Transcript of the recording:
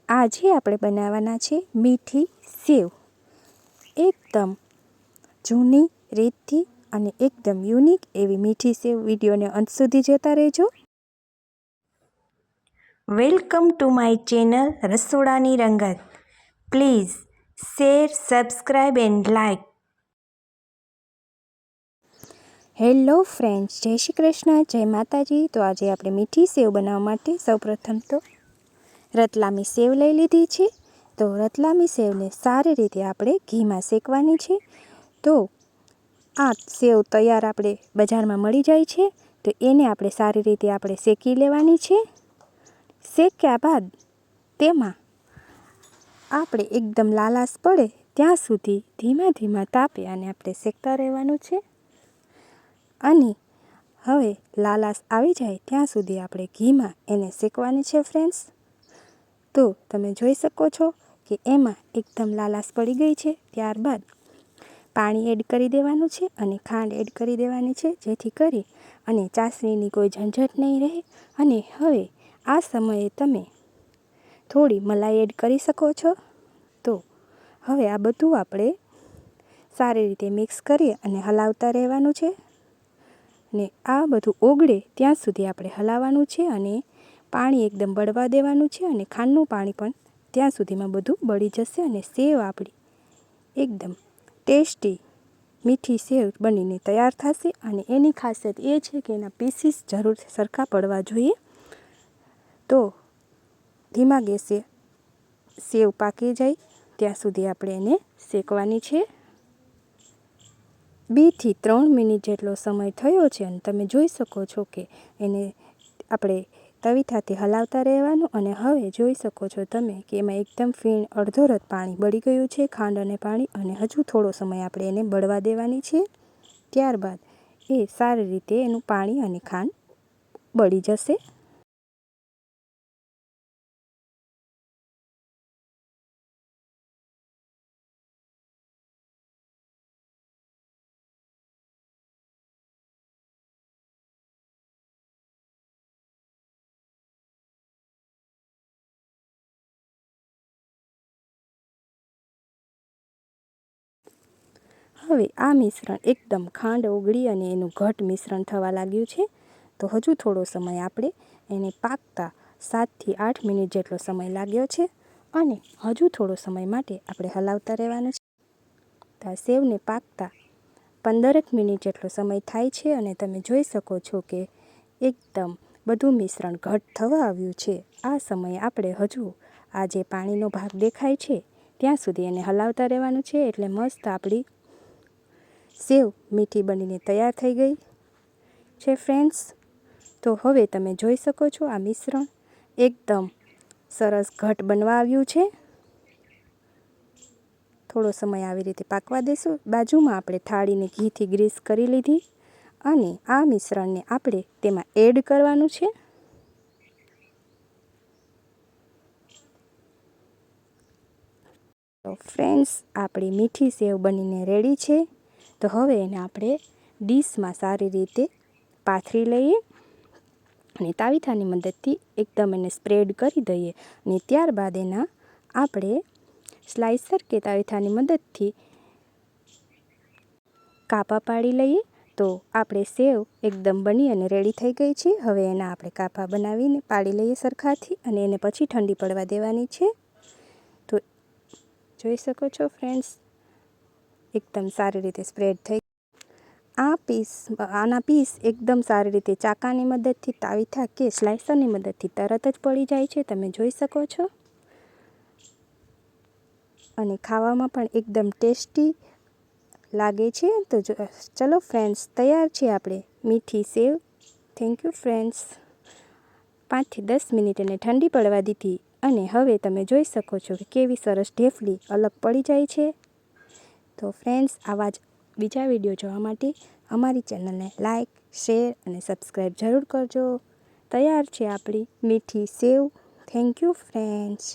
આજે આપણે બનાવવાના છે મીઠી સેવ, એકદમ જૂની રીતથી અને એકદમ યુનિક એવી મીઠી સેવ. વિડીયોને અંત સુધી જોતા રહેજો. વેલકમ ટુ માય ચેનલ રસોડાની રંગત. Please share, subscribe and like. Hello friends, જય શ્રી કૃષ્ણ, જય માતાજી. તો આજે આપણે મીઠી સેવ બનાવવા માટે સૌપ્રથમ તો રતલામી સેવ લઈ લીધી છે. તો રતલામી સેવને સારી રીતે આપણે ઘીમાં શેકવાની છે. તો આ સેવ તૈયાર આપણે બજારમાં મળી જાય છે, તો એને આપણે સારી રીતે આપણે શેકી લેવાની છે. શેક્યા બાદ તેમાં આપણે એકદમ લાલાશ પડે ત્યાં સુધી ધીમા ધીમા તાપે અને આપણે શેકતા રહેવાનું છે. અને હવે લાલાશ આવી જાય ત્યાં સુધી આપણે ઘીમાં એને શેકવાની છે ફ્રેન્ડ્સ. તો તમે જોઈ શકો છો કે એમાં એકદમ લાલાશ પડી ગઈ છે. ત્યારબાદ પાણી એડ કરી દેવાનું છે અને ખાંડ એડ કરી દેવાની છે, જેથી કરી અને ચાસણીની કોઈ ઝંઝટ નહીં રહે. અને હવે આ સમયે તમે થોડી મલાઈ એડ કરી શકો છો. તો હવે આ બધું આપણે સારી રીતે મિક્સ કરી અને હલાવતા રહેવાનું છે. ને આ બધું ઓગળે ત્યાં સુધી આપણે હલાવવાનું છે અને પાણી એકદમ બળવા દેવાનું છે. અને ખાંડનું પાણી પણ ત્યાં સુધીમાં બધું બળી જશે અને સેવ આપણી એકદમ ટેસ્ટી મીઠી સેવ બનીને તૈયાર થશે. અને એની ખાસિયત એ છે કે એના પીસીસ જરૂરથી સરખા પડવા જોઈએ. તો ધીમા ગેસે સેવ પાકી જાય ત્યાં સુધી આપણે એને શેકવાની છે. 2 થી 3 મિનિટ જેટલો સમય થયો છે અને તમે જોઈ શકો છો કે એને આપણે તવીથાથી હલાવતા રહેવાનું. અને હવે જોઈ શકો છો તમે કે એમાં એકદમ ફીણ અડધો રત પાણી બળી ગયું છે, ખાંડ અને પાણી. અને હજુ થોડો સમય આપણે એને બળવા દેવાની છે. ત્યારબાદ એ સારી રીતે એનું પાણી અને ખાંડ બળી જશે. હવે આ મિશ્રણ એકદમ ખાંડ ઓગળી અને એનું ઘટ મિશ્રણ થવા લાગ્યું છે. તો હજુ થોડો સમય આપણે એને પાકતા 7 થી 8 મિનિટ જેટલો સમય લાગ્યો છે. અને હજુ થોડો સમય માટે આપણે હલાવતા રહેવાનું છે. તો આ સેવને પાકતા 15 મિનિટ જેટલો સમય થાય છે અને તમે જોઈ શકો છો કે એકદમ બધું મિશ્રણ ઘટ થવા આવ્યું છે. આ સમયે આપણે હજુ આ જે પાણીનો ભાગ દેખાય છે ત્યાં સુધી એને હલાવતા રહેવાનું છે. એટલે મસ્ત આપણી સેવ મીઠી બનીને તૈયાર થઈ ગઈ છે ફ્રેન્ડ્સ. તો હવે તમે જોઈ શકો છો આ મિશ્રણ એકદમ સરસ ઘટ બનવા આવ્યું છે. થોડો સમય આવી રીતે પાકવા દેશું. બાજુમાં આપણે થાળીને ઘીથી ગ્રીસ કરી લીધી અને આ મિશ્રણને આપણે તેમાં એડ કરવાનું છે. તો ફ્રેન્ડ્સ, આપણી મીઠી સેવ બનીને રેડી છે. તો હવે એને આપણે ડીશમાં સારી રીતે પાથરી લઈએ અને તાવીથાની મદદથી એકદમ એને સ્પ્રેડ કરી દઈએ. અને ત્યારબાદ એના આપણે સ્લાઇસર કે તાવીથાની મદદથી કાપા પાડી લઈએ. તો આપણે સેવ એકદમ બની અને રેડી થઈ ગઈ છે. હવે એના આપણે કાપા બનાવીને પાડી લઈએ સરખાથી અને એને પછી ઠંડી પડવા દેવાની છે. તો જોઈ શકો છો ફ્રેન્ડ્સ, એકદમ સારી રીતે સ્પ્રેડ થઈ. આના પીસ એકદમ સારી રીતે ચાકાની મદદથી, તાવીથા કે સ્લાઇસરની મદદથી તરત જ પડી જાય છે. તમે જોઈ શકો છો. અને ખાવામાં પણ એકદમ ટેસ્ટી લાગે છે. તો ચલો ફ્રેન્ડ્સ, તૈયાર છે આપણે મીઠી સેવ. Thank you friends. 5 થી 10 મિનિટ એને ઠંડી પડવા દીધી અને હવે તમે જોઈ શકો છો કે કેવી સરસ ઢેફલી અલગ પડી જાય છે. તો ફ્રેન્ડ્સ, આવા જ બીજા વિડીયો જોવા માટે અમારી ચેનલને લાઇક, શેર અને સબસ્ક્રાઈબ જરૂર કરજો. તૈયાર છે આપણી મીઠી સેવ. Thank you friends.